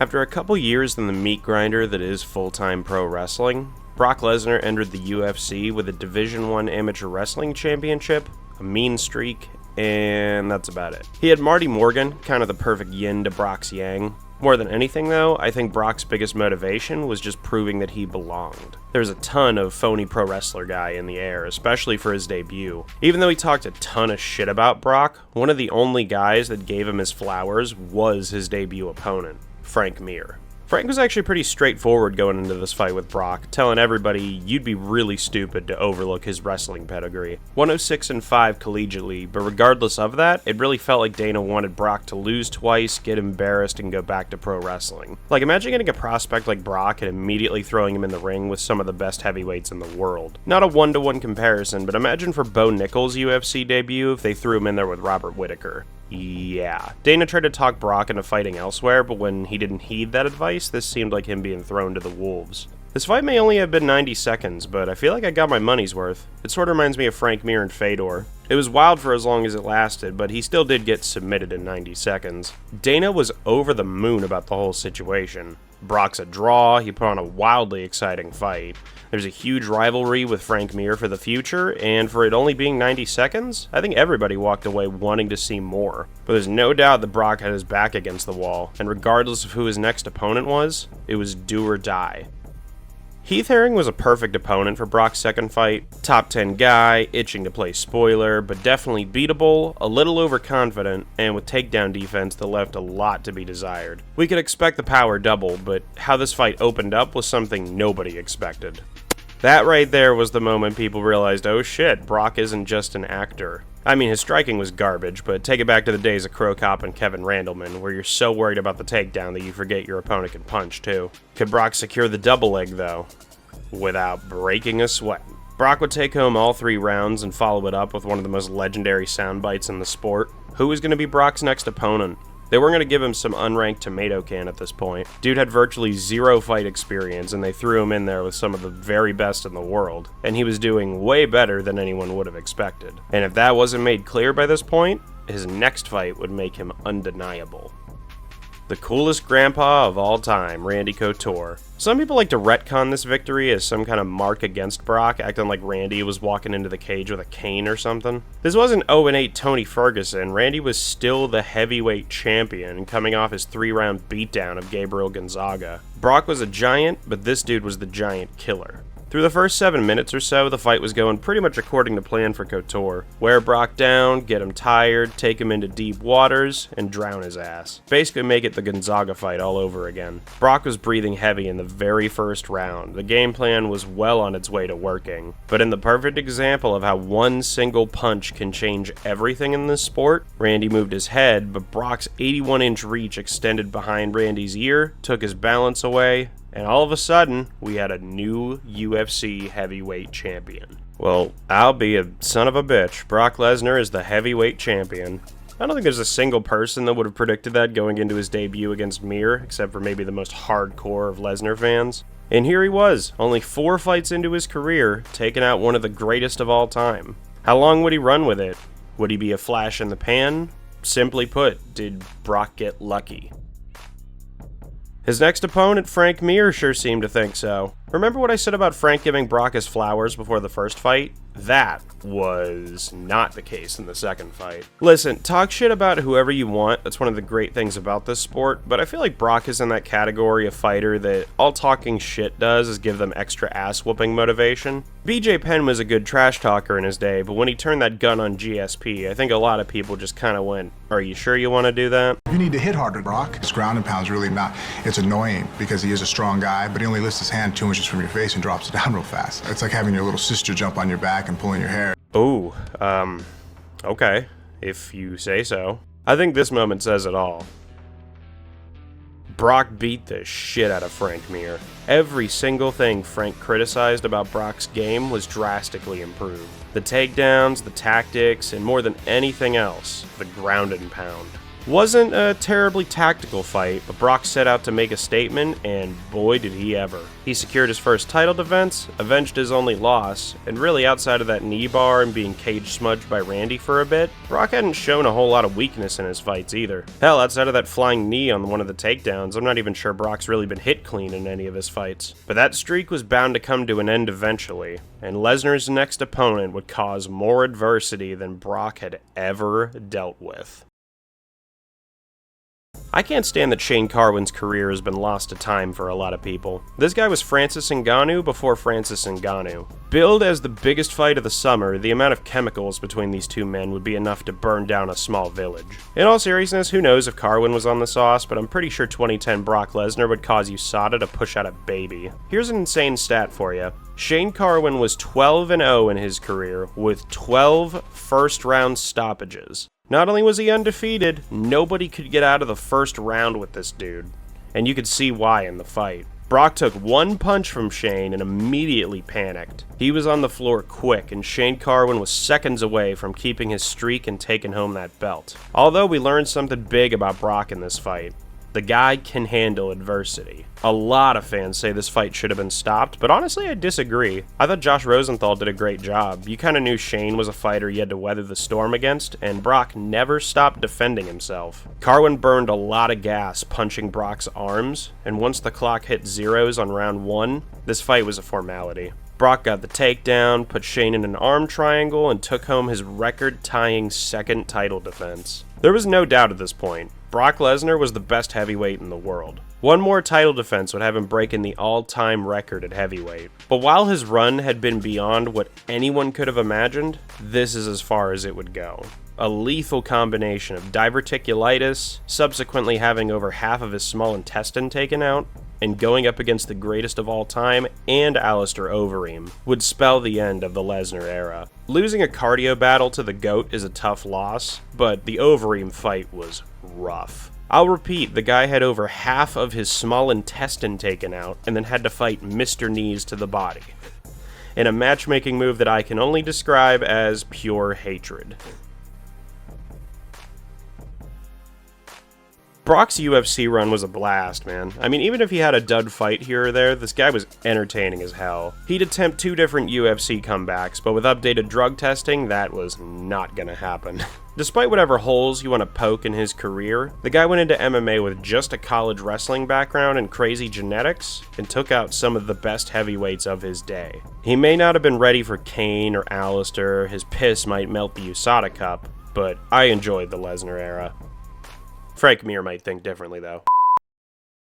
After a couple years in the meat grinder that is full-time pro wrestling, Brock Lesnar entered the UFC with a Division I Amateur Wrestling Championship, a mean streak, and that's about it. He had Marty Morgan, kind of the perfect yin to Brock's yang. More than anything though, I think Brock's biggest motivation was just proving that he belonged. There's a ton of phony pro wrestler guy in the air, especially for his debut. Even though he talked a ton of shit about Brock, one of the only guys that gave him his flowers was his debut opponent, Frank Mir. Frank was actually pretty straightforward going into this fight with Brock, telling everybody you'd be really stupid to overlook his wrestling pedigree. 106-5 collegiately, but regardless of that, it really felt like Dana wanted Brock to lose twice, get embarrassed, and go back to pro wrestling. Like, imagine getting a prospect like Brock and immediately throwing him in the ring with some of the best heavyweights in the world. Not a one-to-one comparison, but imagine for Bo Nickal's UFC debut if they threw him in there with Robert Whittaker. Yeah. Dana tried to talk Brock into fighting elsewhere, but when he didn't heed that advice, this seemed like him being thrown to the wolves. This fight may only have been 90 seconds, but I feel like I got my money's worth. It sort of reminds me of Frank Mir and Fedor. It was wild for as long as it lasted, but he still did get submitted in 90 seconds. Dana was over the moon about the whole situation. Brock's a draw, he put on a wildly exciting fight. There's a huge rivalry with Frank Mir for the future, and for it only being 90 seconds, I think everybody walked away wanting to see more. But there's no doubt that Brock had his back against the wall, and regardless of who his next opponent was, it was do or die. Heath Herring was a perfect opponent for Brock's second fight. Top 10 guy, itching to play spoiler, but definitely beatable, a little overconfident, and with takedown defense that left a lot to be desired. We could expect the power double, but how this fight opened up was something nobody expected. That right there was the moment people realized, oh shit, Brock isn't just an actor. I mean, his striking was garbage, but take it back to the days of Crow Cop and Kevin Randleman, where you're so worried about the takedown that you forget your opponent can punch, too. Could Brock secure the double leg, though? Without breaking a sweat. Brock would take home all 3 rounds and follow it up with one of the most legendary sound bites in the sport. Who was going to be Brock's next opponent? They weren't going to give him some unranked tomato can at this point. Dude had virtually 0 fight experience, and they threw him in there with some of the very best in the world, and he was doing way better than anyone would have expected. And if that wasn't made clear by this point, his next fight would make him undeniable. The coolest grandpa of all time, Randy Couture. Some people like to retcon this victory as some kind of mark against Brock, acting like Randy was walking into the cage with a cane or something. This wasn't 0-8 Tony Ferguson. Randy was still the heavyweight champion, coming off his 3-round beatdown of Gabriel Gonzaga. Brock was a giant, but this dude was the giant killer. Through the first 7 minutes or so, the fight was going pretty much according to plan for Couture. Wear Brock down, get him tired, take him into deep waters, and drown his ass. Basically make it the Gonzaga fight all over again. Brock was breathing heavy in the very first round. The game plan was well on its way to working. But in the perfect example of how one single punch can change everything in this sport, Randy moved his head, but Brock's 81-inch reach extended behind Randy's ear, took his balance away, and all of a sudden, we had a new UFC heavyweight champion. Well, I'll be a son of a bitch. Brock Lesnar is the heavyweight champion. I don't think there's a single person that would have predicted that going into his debut against Mir, except for maybe the most hardcore of Lesnar fans. And here he was, only 4 fights into his career, taking out one of the greatest of all time. How long would he run with it? Would he be a flash in the pan? Simply put, did Brock get lucky? His next opponent, Frank Mir, sure seemed to think so. Remember what I said about Frank giving Brock his flowers before the first fight? That was not the case in the second fight. Listen, talk shit about whoever you want, that's one of the great things about this sport, but I feel like Brock is in that category of fighter that all talking shit does is give them extra ass-whooping motivation. BJ Penn was a good trash talker in his day, but when he turned that gun on GSP, I think a lot of people just kind of went, are you sure you want to do that? You need to hit harder, Brock. His ground and pound's really not. It's annoying because he is a strong guy, but he only lifts his hand 2 inches from your face and drops it down real fast. It's like having your little sister jump on your back and pulling your hair. Ooh, okay, if you say so. I think this moment says it all. Brock beat the shit out of Frank Mir. Every single thing Frank criticized about Brock's game was drastically improved. The takedowns, the tactics, and more than anything else, the ground and pound. Wasn't a terribly tactical fight, but Brock set out to make a statement, and boy did he ever. He secured his first title defense, avenged his only loss, and really outside of that knee bar and being cage smudged by Randy for a bit, Brock hadn't shown a whole lot of weakness in his fights either. Hell, outside of that flying knee on one of the takedowns, I'm not even sure Brock's really been hit clean in any of his fights. But that streak was bound to come to an end eventually, and Lesnar's next opponent would cause more adversity than Brock had ever dealt with. I can't stand that Shane Carwin's career has been lost to time for a lot of people. This guy was Francis Ngannou before Francis Ngannou. Billed as the biggest fight of the summer, the amount of chemicals between these two men would be enough to burn down a small village. In all seriousness, who knows if Carwin was on the sauce, but I'm pretty sure 2010 Brock Lesnar would cause USADA to push out a baby. Here's an insane stat for you. Shane Carwin was 12-0 in his career, with 12 first-round stoppages. Not only was he undefeated, nobody could get out of the first round with this dude. And you could see why in the fight. Brock took one punch from Shane and immediately panicked. He was on the floor quick, and Shane Carwin was seconds away from keeping his streak and taking home that belt. Although we learned something big about Brock in this fight. The guy can handle adversity. A lot of fans say this fight should have been stopped, but honestly I disagree. I thought Josh Rosenthal did a great job. You kinda knew Shane was a fighter you had to weather the storm against, and Brock never stopped defending himself. Carwin burned a lot of gas punching Brock's arms, and once the clock hit zeros on round 1, this fight was a formality. Brock got the takedown, put Shane in an arm triangle, and took home his record-tying second title defense. There was no doubt at this point. Brock Lesnar was the best heavyweight in the world. One more title defense would have him breaking the all-time record at heavyweight. But while his run had been beyond what anyone could have imagined, this is as far as it would go. A lethal combination of diverticulitis, subsequently having over half of his small intestine taken out, and going up against the greatest of all time and Alistair Overeem would spell the end of the Lesnar era. Losing a cardio battle to the GOAT is a tough loss, but the Overeem fight was rough. I'll repeat, the guy had over half of his small intestine taken out and then had to fight Mr. Knees to the body. In a matchmaking move that I can only describe as pure hatred. Brock's UFC run was a blast, man. I mean, even if he had a dud fight here or there, this guy was entertaining as hell. He'd attempt 2 different UFC comebacks, but with updated drug testing, that was not gonna happen. Despite whatever holes you want to poke in his career, the guy went into MMA with just a college wrestling background and crazy genetics, and took out some of the best heavyweights of his day. He may not have been ready for Kane or Alistair, his piss might melt the USADA cup, but I enjoyed the Lesnar era. Frank Mir might think differently, though.